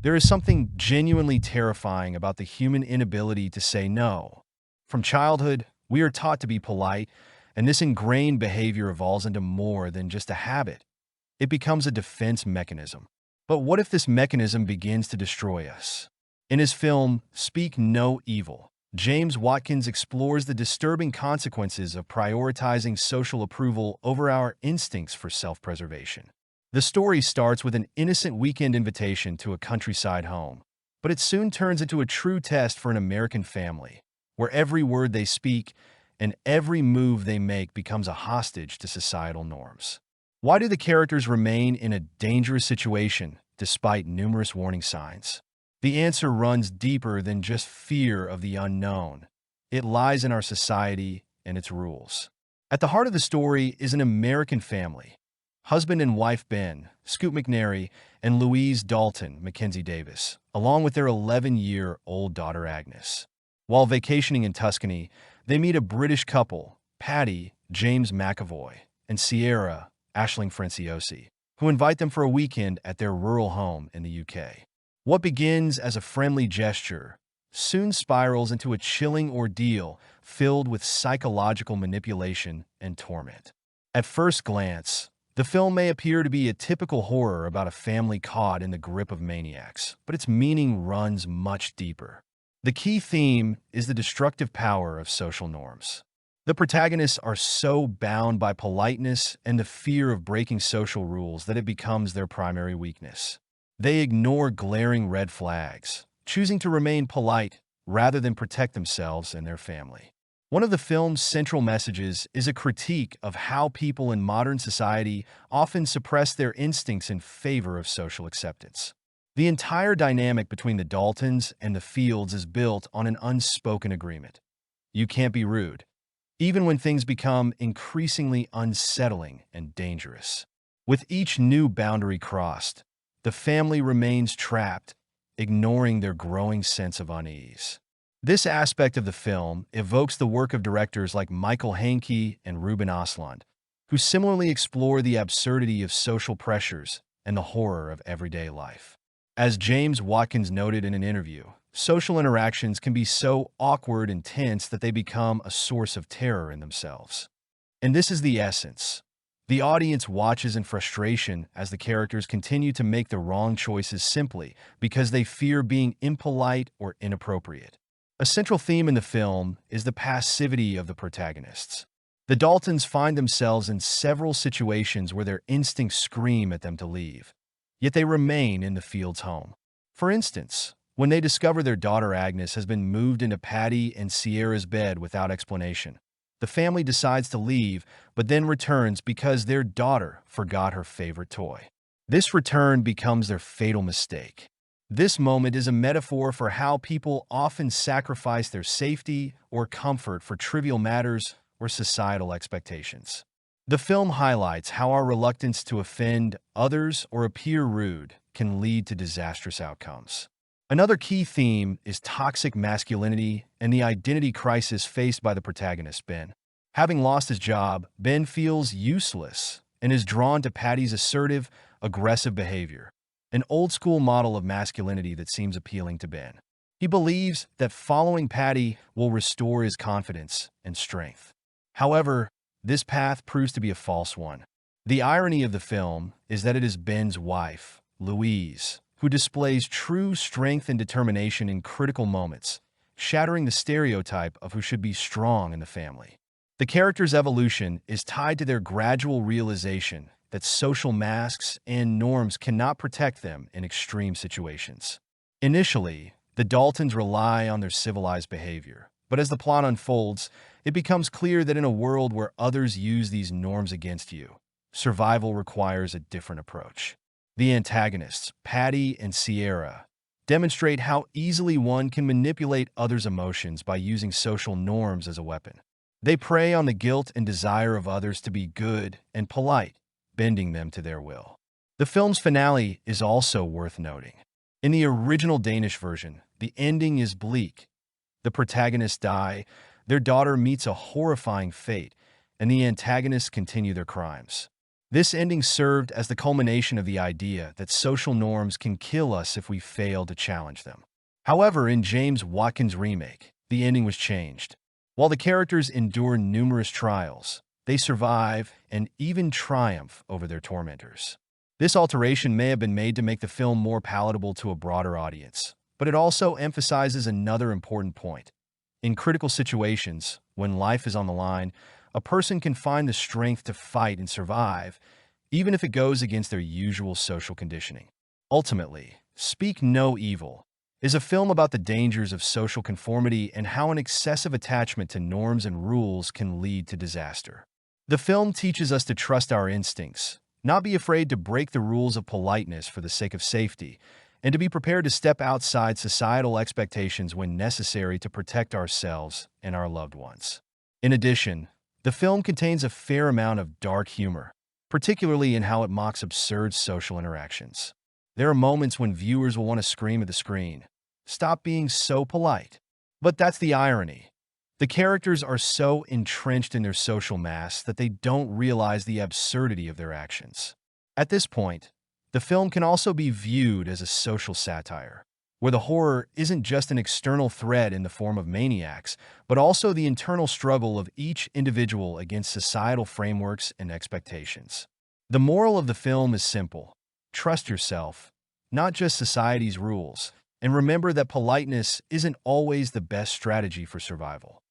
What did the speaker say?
There is something genuinely terrifying about the human inability to say no. From childhood, we are taught to be polite, and this ingrained behavior evolves into more than just a habit. It becomes a defense mechanism. But what if this mechanism begins to destroy us? In his film, Speak No Evil, James Watkins explores the disturbing consequences of prioritizing social approval over our instincts for self-preservation. The story starts with an innocent weekend invitation to a countryside home, but it soon turns into a true test for an American family, where every word they speak and every move they make becomes a hostage to societal norms. Why do the characters remain in a dangerous situation despite numerous warning signs? The answer runs deeper than just fear of the unknown. It lies in our society and its rules. At the heart of the story is an American family. Husband and wife Ben, Scoot McNairy, and Louise Dalton, Mackenzie Davis, along with their 11-year-old daughter Agnes. While vacationing in Tuscany, they meet a British couple, Patty, James McAvoy, and Sierra, Aisling Franciosi, who invite them for a weekend at their rural home in the UK. What begins as a friendly gesture soon spirals into a chilling ordeal filled with psychological manipulation and torment. At first glance, the film may appear to be a typical horror about a family caught in the grip of maniacs, but its meaning runs much deeper. The key theme is the destructive power of social norms. The protagonists are so bound by politeness and the fear of breaking social rules that it becomes their primary weakness. They ignore glaring red flags, choosing to remain polite rather than protect themselves and their family. One of the film's central messages is a critique of how people in modern society often suppress their instincts in favor of social acceptance. The entire dynamic between the Daltons and the Fields is built on an unspoken agreement. You can't be rude, even when things become increasingly unsettling and dangerous. With each new boundary crossed, the family remains trapped, ignoring their growing sense of unease. This aspect of the film evokes the work of directors like Michael Haneke and Ruben Östlund, who similarly explore the absurdity of social pressures and the horror of everyday life. As James Watkins noted in an interview, social interactions can be so awkward and tense that they become a source of terror in themselves. And this is the essence. The audience watches in frustration as the characters continue to make the wrong choices simply because they fear being impolite or inappropriate. A central theme in the film is the passivity of the protagonists. The Daltons find themselves in several situations where their instincts scream at them to leave, yet they remain in the Fields' home. For instance, when they discover their daughter Agnes has been moved into Patty and Sierra's bed without explanation, the family decides to leave, but then returns because their daughter forgot her favorite toy. This return becomes their fatal mistake. This moment is a metaphor for how people often sacrifice their safety or comfort for trivial matters or societal expectations. The film highlights how our reluctance to offend others or appear rude can lead to disastrous outcomes. Another key theme is toxic masculinity and the identity crisis faced by the protagonist, Ben. Having lost his job, Ben feels useless and is drawn to Patty's assertive, aggressive behavior, an old-school model of masculinity that seems appealing to Ben. He believes that following Patty will restore his confidence and strength. However, this path proves to be a false one. The irony of the film is that it is Ben's wife, Louise, who displays true strength and determination in critical moments, shattering the stereotype of who should be strong in the family. The character's evolution is tied to their gradual realization that social masks and norms cannot protect them in extreme situations. Initially, the Daltons rely on their civilized behavior, but as the plot unfolds, it becomes clear that in a world where others use these norms against you, survival requires a different approach. The antagonists, Patty and Sierra, demonstrate how easily one can manipulate others' emotions by using social norms as a weapon. They prey on the guilt and desire of others to be good and polite, bending them to their will. The film's finale is also worth noting. In the original Danish version, the ending is bleak. The protagonists die, their daughter meets a horrifying fate, and the antagonists continue their crimes. This ending served as the culmination of the idea that social norms can kill us if we fail to challenge them. However, in James Watkins' remake, the ending was changed. While the characters endure numerous trials, they survive and even triumph over their tormentors. This alteration may have been made to make the film more palatable to a broader audience, but it also emphasizes another important point. In critical situations, when life is on the line, a person can find the strength to fight and survive, even if it goes against their usual social conditioning. Ultimately, Speak No Evil is a film about the dangers of social conformity and how an excessive attachment to norms and rules can lead to disaster. The film teaches us to trust our instincts, not be afraid to break the rules of politeness for the sake of safety, and to be prepared to step outside societal expectations when necessary to protect ourselves and our loved ones. In addition, the film contains a fair amount of dark humor, particularly in how it mocks absurd social interactions. There are moments when viewers will want to scream at the screen, "Stop being so polite." But that's the irony. The characters are so entrenched in their social mask that they don't realize the absurdity of their actions. At this point, the film can also be viewed as a social satire, where the horror isn't just an external threat in the form of maniacs, but also the internal struggle of each individual against societal frameworks and expectations. The moral of the film is simple: trust yourself, not just society's rules, and remember that politeness isn't always the best strategy for survival.